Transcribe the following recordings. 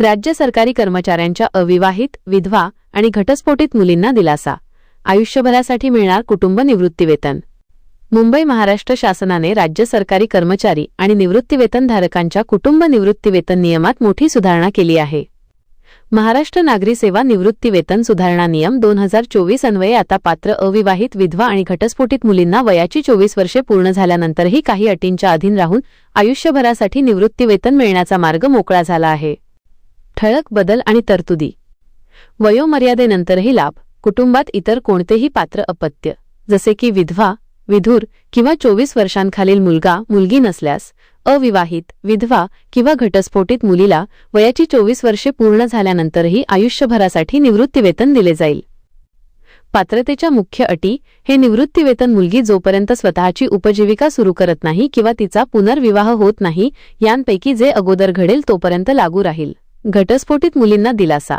राज्य सरकारी कर्मचाऱ्यांच्या अविवाहित, विधवा आणि घटस्फोटित मुलींना दिलासा. आयुष्यभरासाठी मिळणार कुटुंब निवृत्तीवेतन. मुंबई महाराष्ट्र शासनाने राज्य सरकारी कर्मचारी आणि निवृत्तीवेतनधारकांच्या कुटुंब निवृत्तीवेतन नियमात मोठी सुधारणा केली आहे. महाराष्ट्र नागरी सेवा निवृत्तीवेतन सुधारणा नियम 2024 अन्वये आता पात्र अविवाहित, विधवा आणि घटस्फोटित मुलींना वयाची 24 वर्षे पूर्ण झाल्यानंतरही काही अटींच्या अधीन राहून आयुष्यभरासाठी निवृत्तीवेतन मिळण्याचा मार्ग मोकळा झाला आहे. ठळक बदल आणि तरतुदी. वयोमर्यादेनंतरही लाभ. कुटुंबात इतर कोणतेही पात्र अपत्य जसे की विधवा, विधूर किंवा 24 वर्षांखालील मुलगा, मुलगी नसल्यास अविवाहित, विधवा किंवा घटस्फोटित मुलीला वयाची 24 वर्षे पूर्ण झाल्यानंतरही आयुष्यभरासाठी निवृत्तीवेतन दिले जाईल. पात्रतेच्या मुख्य अटी. हे निवृत्तीवेतन मुलगी जोपर्यंत स्वतःची उपजीविका सुरू करत नाही किंवा तिचा पुनर्विवाह होत नाही यांपैकी जे अगोदर घडेल तोपर्यंत लागू राहील. घटस्फोटित मुलींना दिलासा.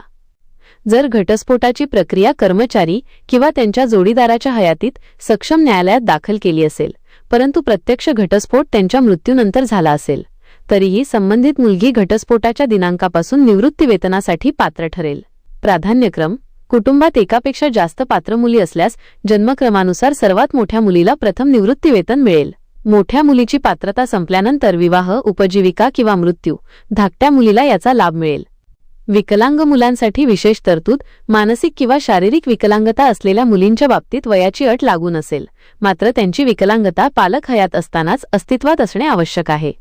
जर घटस्फोटाची प्रक्रिया कर्मचारी किंवा त्यांच्या जोडीदाराच्या हयातीत सक्षम न्यायालयात दाखल केली असेल, परंतु प्रत्यक्ष घटस्फोट त्यांच्या मृत्यूनंतर झाला असेल, तरीही संबंधित मुलगी घटस्फोटाच्या दिनांकापासून निवृत्तीवेतनासाठी पात्र ठरेल. प्राधान्यक्रम. कुटुंबात एकापेक्षा जास्त पात्र मुली असल्यास जन्मक्रमानुसार सर्वात मोठ्या मुलीला प्रथम निवृत्तीवेतन मिळेल. मोठ्या मुलीची पात्रता संपल्यानंतर विवाह, उपजीविका किंवा मृत्यू, धाकट्या मुलीला याचा लाभ मिळेल. विकलांग मुलांसाठी विशेष तरतूद. मानसिक किंवा शारीरिक विकलांगता असलेल्या मुलींच्या बाबतीत वयाची अट लागू नसेल, मात्र त्यांची विकलांगता पालक हयात असतानाच अस्तित्वात असणे आवश्यक आहे.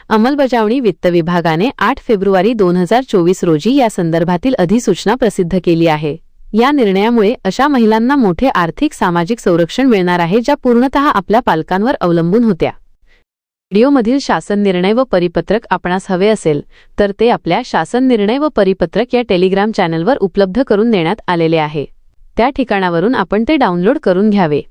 अंमलबजावणी. वित्त विभागाने 8 फेब्रुवारी 2024 रोजी या संदर्भातील अधिसूचना प्रसिद्ध केली आहे. या निर्णयामुळे अशा महिलांना मोठे आर्थिक सामाजिक संरक्षण मिळणार आहे ज्या पूर्णतः आपल्या पालकांवर अवलंबून होत्या. व्हिडिओमधील शासन निर्णय व परिपत्रक आपणास हवे असेल तर ते आपल्या शासन निर्णय व परिपत्रक या टेलिग्राम चॅनलवर उपलब्ध करून देण्यात आलेले आहे. त्या ठिकाणावरून आपण ते डाउनलोड करून घ्यावे.